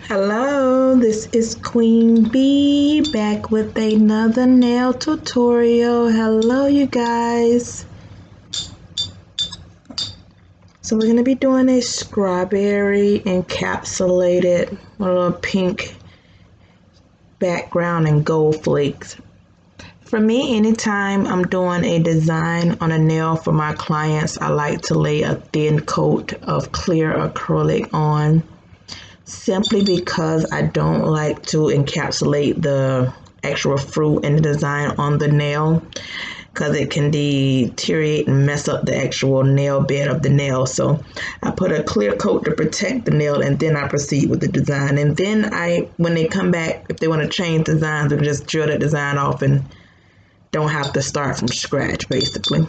Hello, this is Queen Bee back with another nail tutorial. Hello, you guys. So we're going to be doing a strawberry encapsulated with a little pink background and gold flakes. For me, anytime I'm doing a design on a nail for my clients, I like to lay a thin coat of clear acrylic on. Simply because I don't like to encapsulate the actual fruit and the design on the nail because it can deteriorate and mess up the actual nail bed of the nail. So I put a clear coat to protect the nail and then I proceed with the design. And then when they come back, if they want to change designs, we can just drill that design off and don't have to start from scratch basically.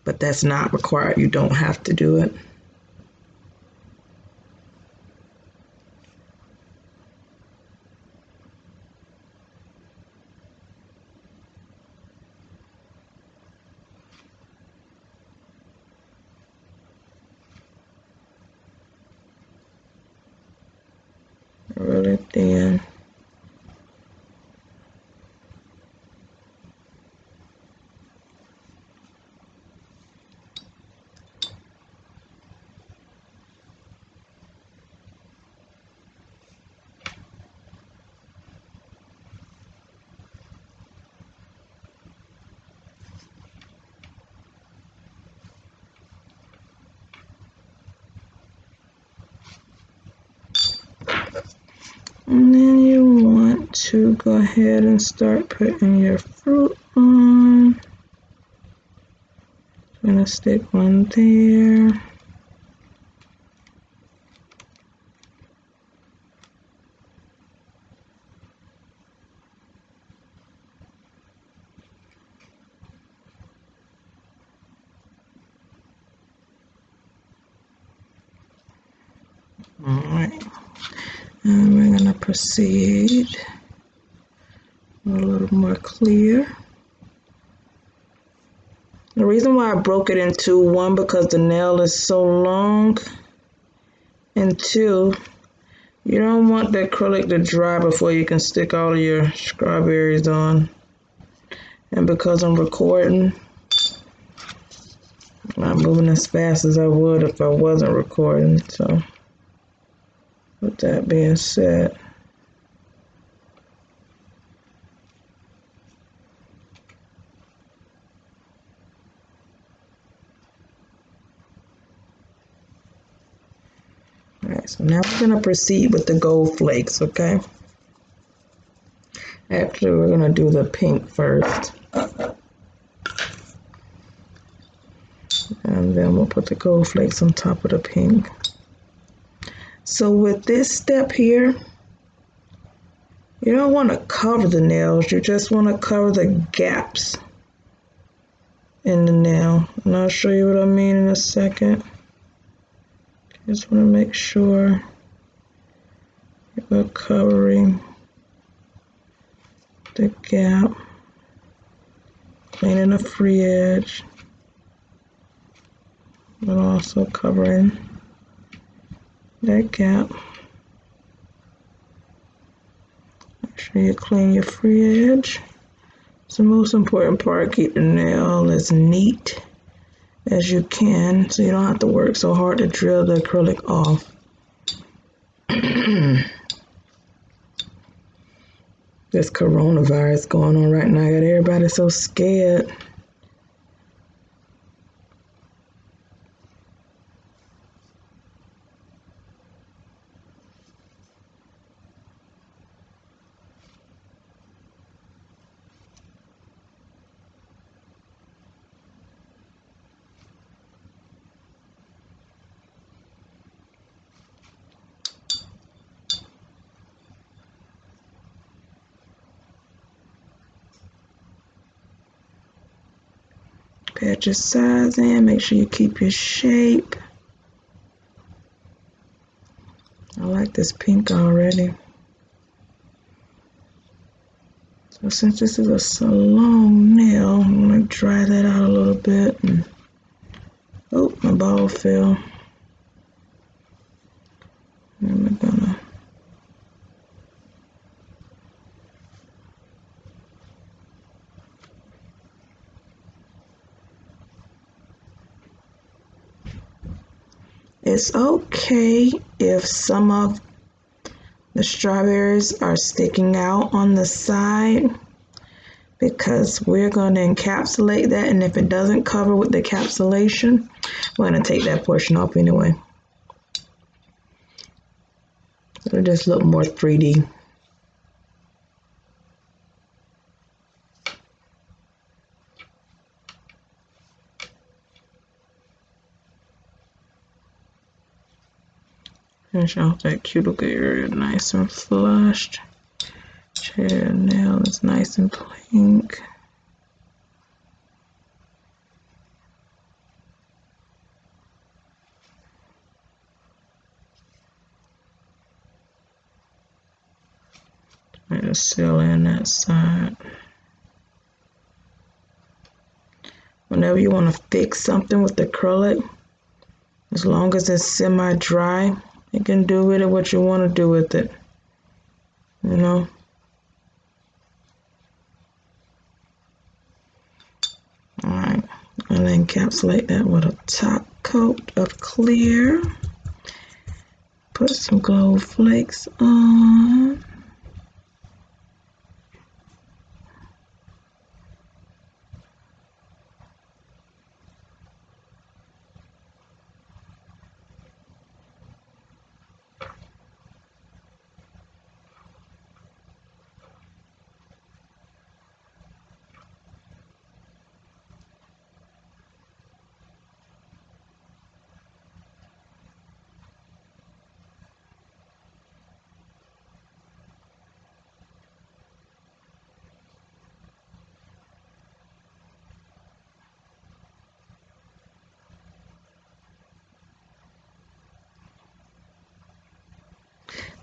But that's not required. You don't have to do it. Really thin. And then you want to go ahead and start putting your fruit on. I'm going to stick one there. Alright, and we're going to proceed a little more clear. The reason why I broke it in two, one, because the nail is so long, and two, you don't want the acrylic to dry before you can stick all of your strawberries on. And because I'm recording, I'm not moving as fast as I would if I wasn't recording, so with that being said, alright, so now we're going to proceed with the gold flakes, okay? Actually, we're going to do the pink first. And then we'll put the gold flakes on top of the pink. So with this step here, you don't want to cover the nails, you just want to cover the gaps in the nail. And I'll show you what I mean in a second. Just want to make sure you're covering the gap, cleaning the free edge, but also covering that gap. Make sure you clean your free edge. It's the most important part. Keep the nail as neat as you can so you don't have to work so hard to drill the acrylic off. This coronavirus going on right now got everybody so scared. Pat your sides in, make sure you keep your shape. I like this pink already. So since this is a long nail, I'm going to dry that out a little bit. And, oh, my ball fell. It's okay if some of the strawberries are sticking out on the side because we're going to encapsulate that, and if it doesn't cover with the encapsulation, we're going to take that portion off anyway. It'll just look more 3D. Finish off that cuticle area nice and flushed. Chair nail is nice and pink. And seal in that side. Whenever you want to fix something with the acrylic, as long as it's semi-dry, you can do with it what you want to do with it. You know? Alright, I'm going to encapsulate that with a top coat of clear. Put some gold flakes on.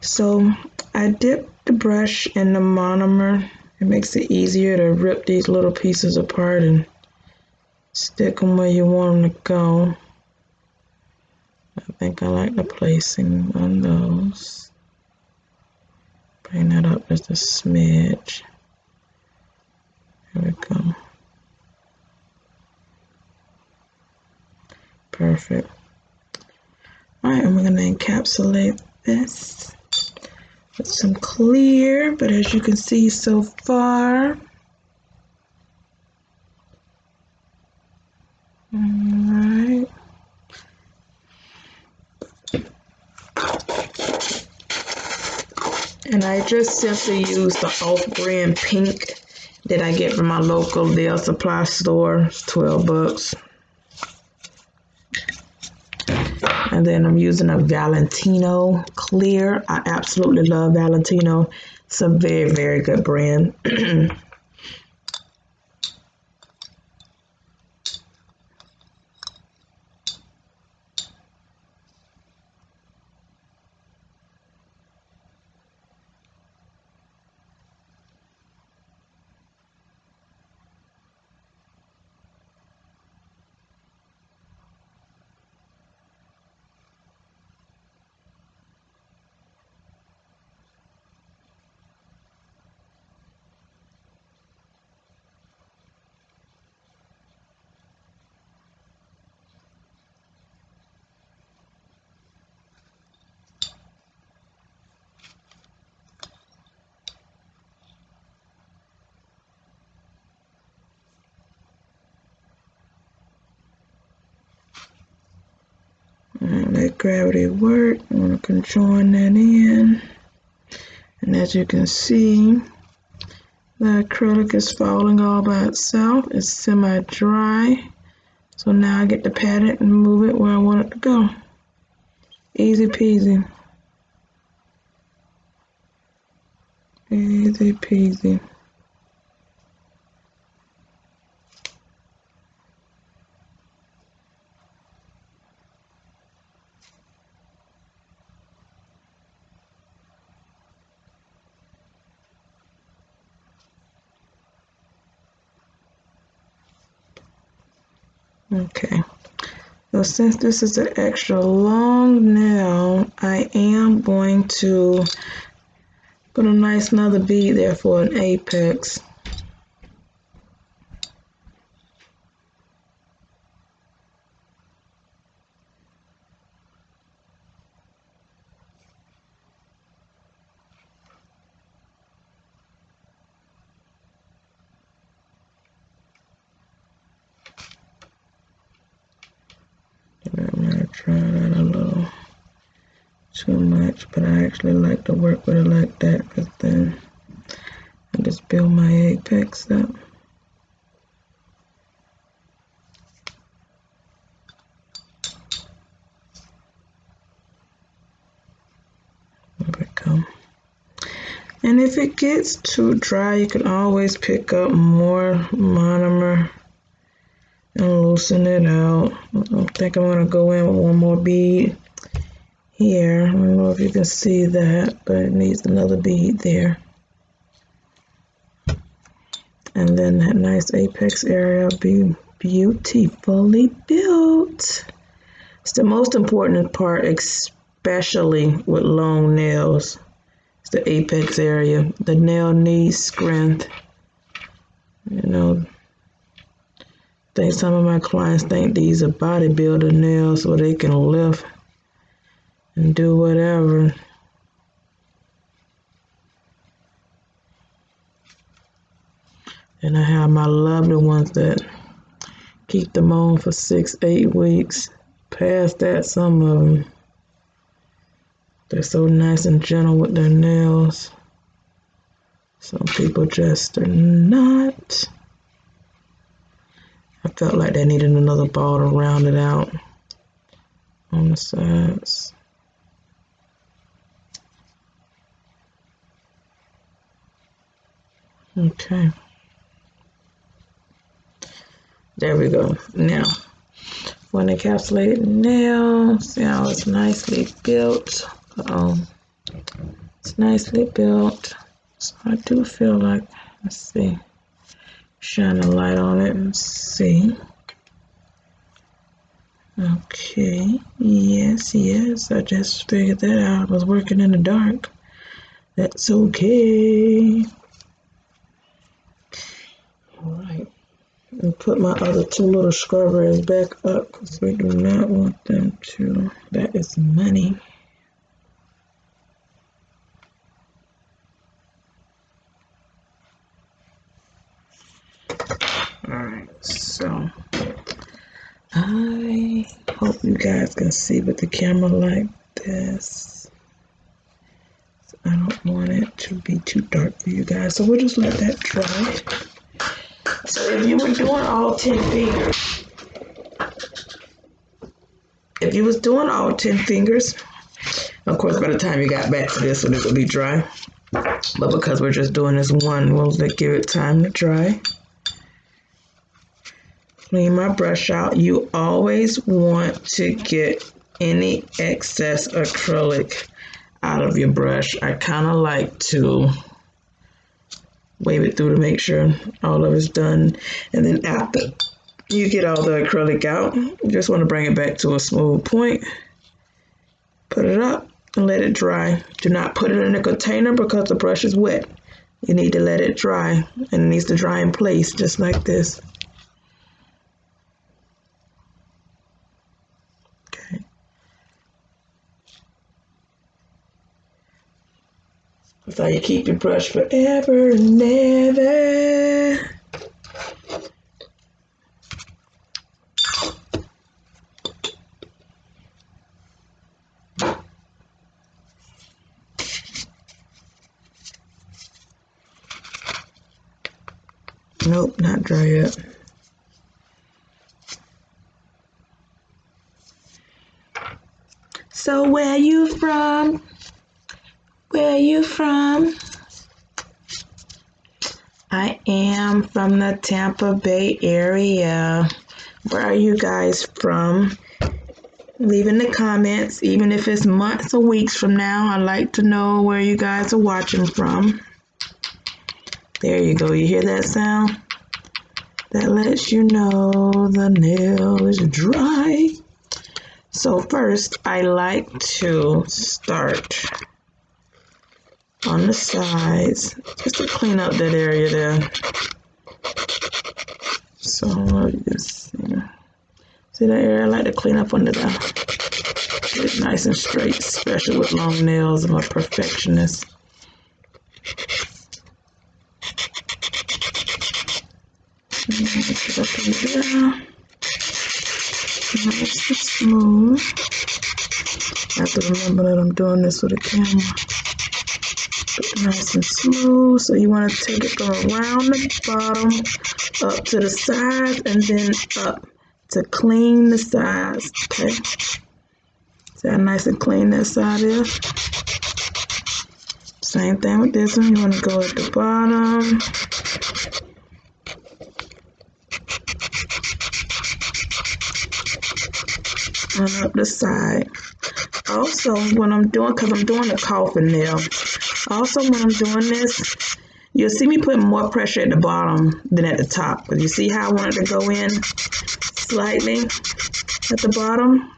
So I dip the brush in the monomer. It makes it easier to rip these little pieces apart and stick them where you want them to go. I think I like the placing on those. Bring that up just a smidge. There we go. Perfect. Alright, and we're going to encapsulate this with some clear, but as you can see so far, alright. And I just simply use the off-brand pink that I get from my local nail supply store. It's 12 bucks. And then I'm using a Valentino clear. I absolutely love Valentino. It's a very, very good brand. Let gravity work. I'm going to conjoin that in. And as you can see, the acrylic is falling all by itself. It's semi-dry. So now I get to pat it and move it where I want it to go. Easy peasy. Easy peasy. Okay, so since this is an extra long nail, I am going to put a nice another bead there for an apex. try that a little too much, but I actually like to work with it like that because then I just build my apex up. There we go. And if it gets too dry, you can always pick up more monomer and loosen it out. I think I'm going to go in with one more bead here. I don't know if you can see that, but it needs another bead there. And then that nice apex area will be beautifully built. It's the most important part, especially with long nails. It's the apex area. The nail needs strength. You know, I think some of my clients think these are bodybuilder nails so they can lift and do whatever. And I have my lovely ones that keep them on for 6-8 weeks. Past that, some of them, they're so nice and gentle with their nails. Some people just are not. I felt like they needed another ball to round it out on the sides. Okay. There we go. Now, for an encapsulated nail, see how it's nicely built. It's nicely built. So I do feel like, let's see, shine a light on it and see. Okay, yes, I just figured that out. I was working in the dark. That's okay. All right. And put my other two little strawberries back up because we do not want them to. That is money. Alright, so I hope you guys can see with the camera like this. So I don't want it to be too dark for you guys, so we'll just let that dry. So if you were doing all 10 fingers, of course by the time you got back to this one it will be dry. But because we're just doing this one, we'll give it time to dry. Clean my brush out. You always want to get any excess acrylic out of your brush. I kind of like to wave it through to make sure all of it's done. And then after you get all the acrylic out, you just want to bring it back to a smooth point. Put it up and let it dry. Do not put it in a container because the brush is wet. You need to let it dry, and it needs to dry in place just like this. Okay. That's how you keep your brush forever and ever. Nope, not dry yet. So where you from? Where you from? I am from the Tampa Bay area. Where are you guys from? Leave in the comments, even if it's months or weeks from now. I'd like to know where you guys are watching from. There you go. You hear that sound? That lets you know the nail is dry. So first, I like to start on the sides, just to clean up that area there. So you can see that area? I like to clean up under there. Get it nice and straight, especially with long nails. I'm a perfectionist. Get up in there. Nice nice and smooth. I have to remember that I'm doing this with a camera. Nice and smooth. So you want to take it from around the bottom up to the sides and then up to clean the sides. Okay. See how nice and clean that side is? Same thing with this one. You want to go at the bottom. And up the side. Also, when I'm doing, because I'm doing a coffin nail, also when I'm doing this, you'll see me putting more pressure at the bottom than at the top. Because you see how I want it to go in slightly at the bottom?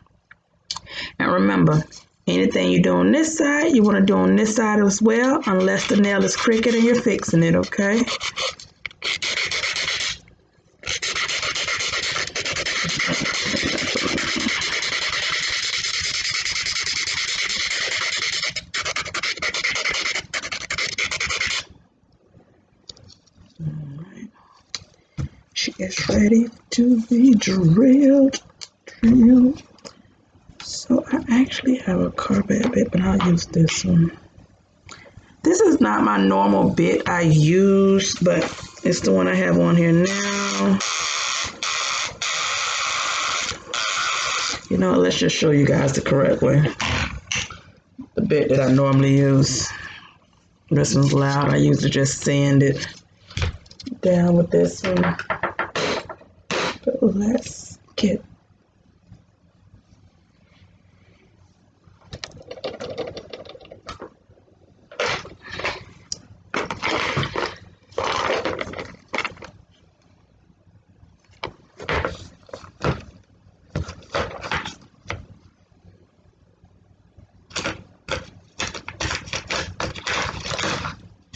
And remember, anything you do on this side, you want to do on this side as well, unless the nail is crooked and you're fixing it, okay? She is ready to be drilled. So I actually have a carbide bit, but I'll use this one. This is not my normal bit I use, but it's the one I have on here now. You know, let's just show you guys the correct way. The bit that I normally use. This one's loud. I usually just sand it down with this one. But let's get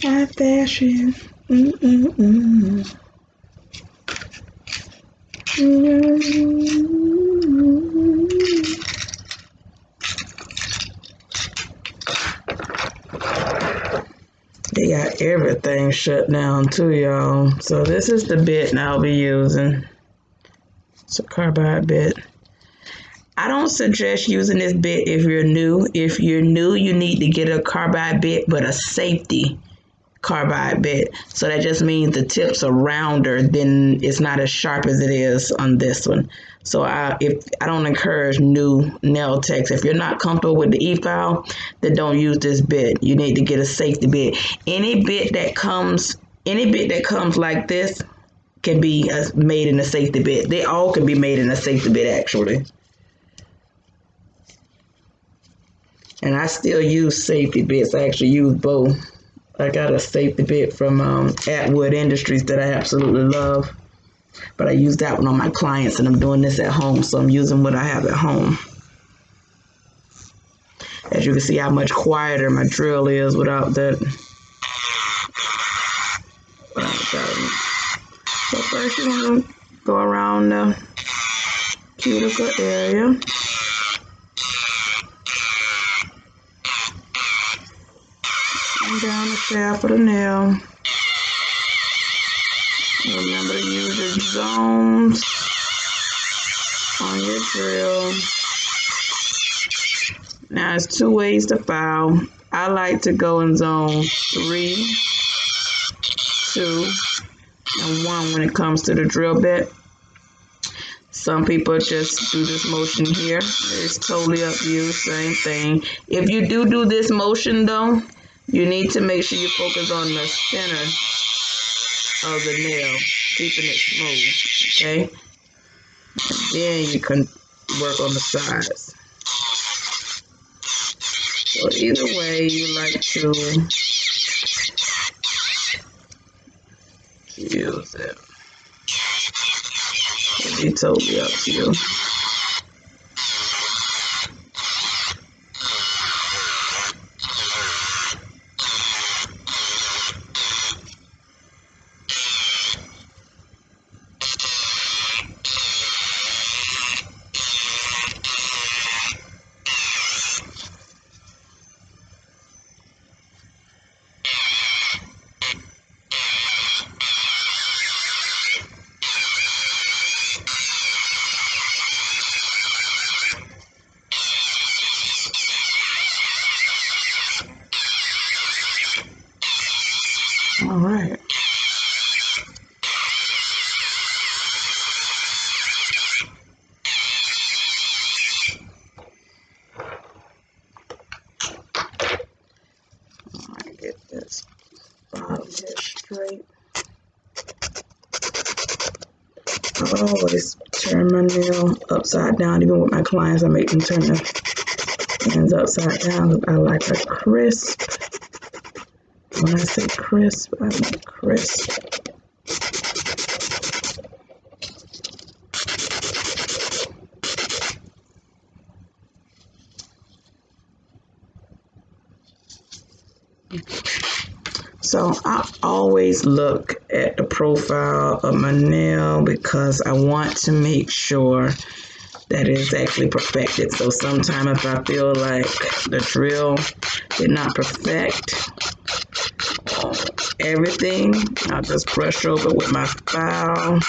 my fashion. They got everything shut down too, y'all. So this is the bit I'll be using. It's a carbide bit. I don't suggest using this bit if you're new. If you're new, you need to get a carbide bit, but a safety carbide bit. So that just means the tips are rounder, then it's not as sharp as it is on this one. So I don't encourage new nail techs. If you're not comfortable with the E-file, then don't use this bit. You need to get a safety bit. Any bit that comes like this can be made in a safety bit. They all can be made in a safety bit, actually. And I still use safety bits. I actually use both. I got a safety bit from Atwood Industries that I absolutely love. But I use that one on my clients, and I'm doing this at home, so I'm using what I have at home. As you can see how much quieter my drill is without that. So first you're going to go around the cuticle area. And down the shaft of the nail. Remember to use your zones on your drill. Now there's two ways to file. I like to go in zone 3, 2, and 1 when it comes to the drill bit. Some people just do this motion here. It's totally up to you, same thing. If you do this motion though, you need to make sure you focus on the center of the nail, keeping it smooth, okay? And then you can work on the sides. So either way you like to use it. It'll be totally up to you. it straight. I always turn my nail upside down. Even with my clients, I make them turn their hands upside down. I like a crisp. When I say crisp, I mean crisp. So I always look at the profile of my nail because I want to make sure that it's actually perfected. So sometimes if I feel like the drill did not perfect everything, I'll just brush over with my file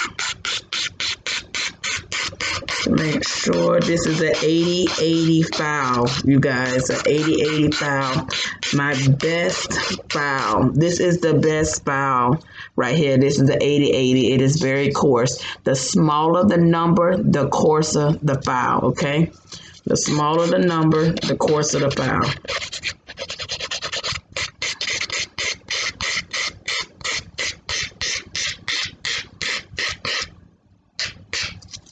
to make sure this is an 80/80 file, you guys, an 80/80 file. My best file. This is the best file right here. This is the 80/80. It is very coarse. The smaller the number, the coarser the file, okay? The smaller the number, the coarser the file.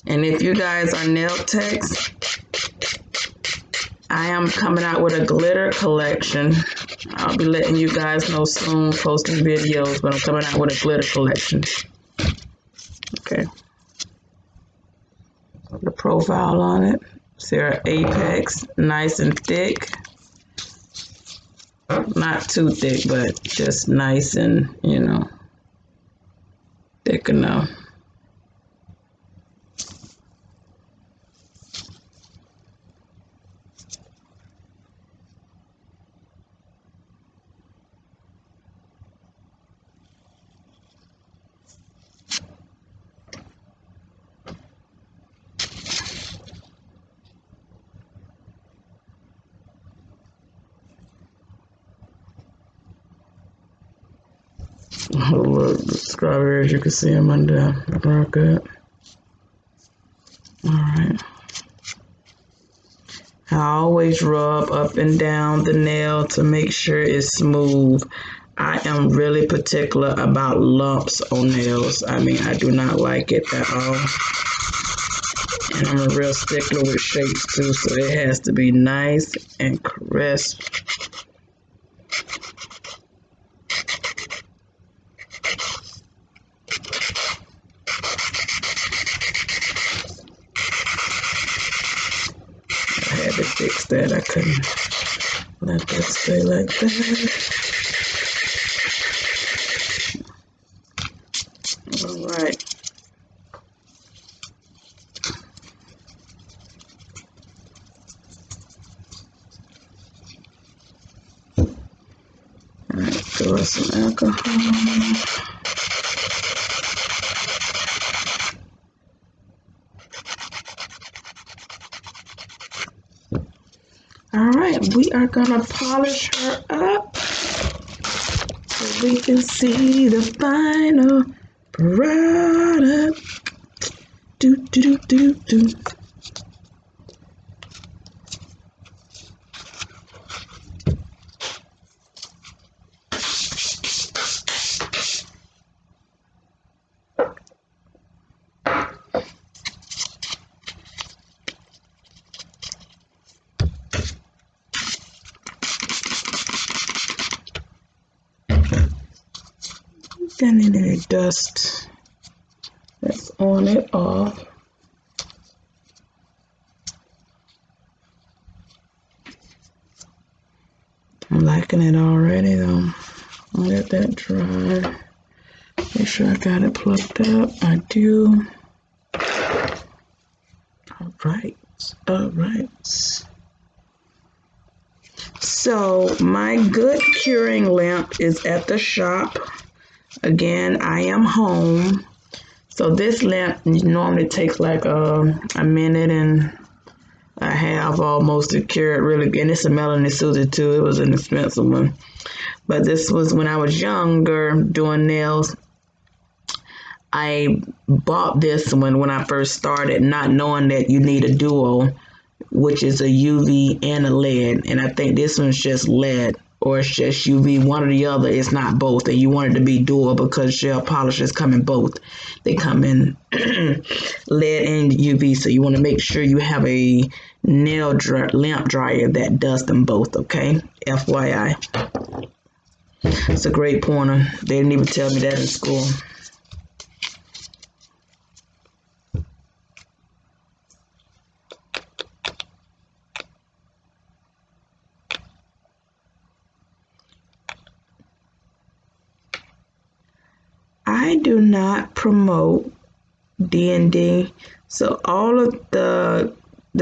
And if you guys are nail techs, I am coming out with a glitter collection. I'll be letting you guys know soon, posting videos, but I'm coming out with a glitter collection. Okay. The profile on it. Sarah Apex, nice and thick. Not too thick, but just nice and, thick enough. Oh, look, the strawberries, you can see them under the rocket. All right. I always rub up and down the nail to make sure it's smooth. I am really particular about lumps on nails. I mean, I do not like it at all. And I'm a real stickler with shapes too, so it has to be nice and crisp. I had to fix that. I couldn't let that stay like that. All right. All right, throw some alcohol. All right, we are gonna polish her up so we can see the final product. Do do do do do. Getting any dust that's on it off. I'm liking it already though. I'll let that dry. Make sure I got it plucked up. I do. All right. All right. So my good curing lamp is at the shop. Again, I am home. So this lamp normally takes like a minute and a half almost to cure it really. And it's a Melanie Susie too. It was an expensive one. But this was when I was younger doing nails. I bought this one when I first started, not knowing that you need a duo, which is a UV and a LED. And I think this one's just LED. or it's just UV, one or the other. It's not both, and you want it to be dual because gel polishes come in both. They come in lead and UV, so you want to make sure you have a lamp dryer that does them both, okay? FYI. It's a great pointer. They didn't even tell me that in school. I do not promote D&D, so all of the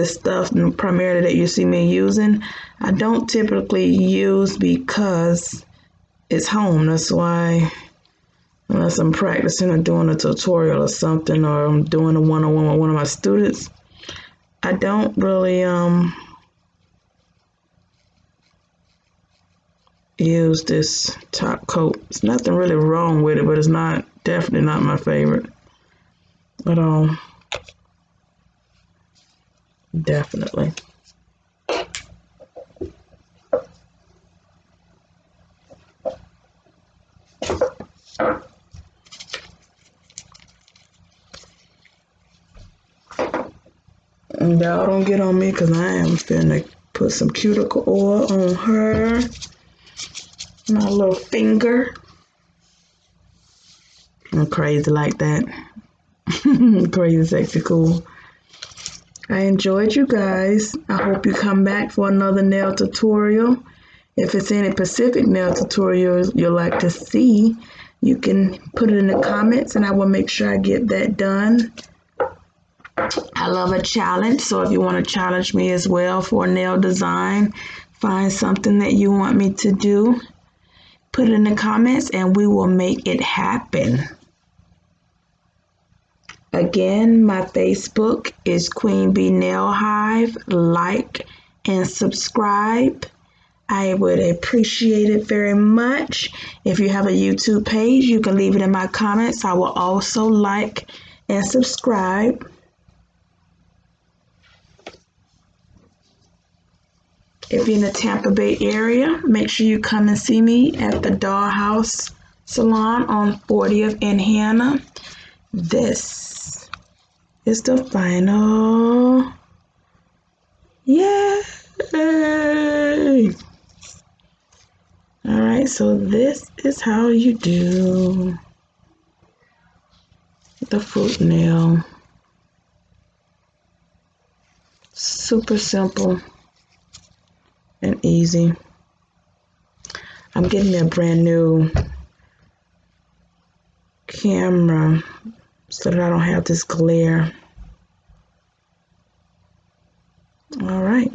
stuff primarily that you see me using, I don't typically use because it's home. That's why, unless I'm practicing or doing a tutorial or something, or I'm doing a one-on-one with one of my students, I don't really use this top coat. There's nothing really wrong with it, but it's definitely not my favorite at all. Definitely. And y'all don't get on me because I am finna put some cuticle oil on her. My little finger. I'm crazy like that. Crazy, sexy, cool. I enjoyed you guys. I hope you come back for another nail tutorial. If it's any specific nail tutorials you'd like to see, you can put it in the comments and I will make sure I get that done. I love a challenge, so if you want to challenge me as well for a nail design, find something that you want me to do, put it in the comments and we will make it happen. Again, my Facebook is Queen Bee Nail Hive. Like and subscribe. I would appreciate it very much. If you have a YouTube page, you can leave it in my comments. I will also like and subscribe. If you're in the Tampa Bay area, make sure you come and see me at the Dollhouse Salon on 40th and Hannah. This is the final. Yay! All right, so this is how you do the fruit nail. Super simple and easy. I'm getting a brand new camera so that I don't have this glare. All right,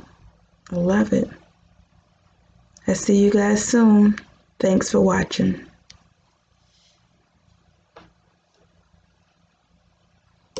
I love it. I'll see you guys soon. Thanks for watching.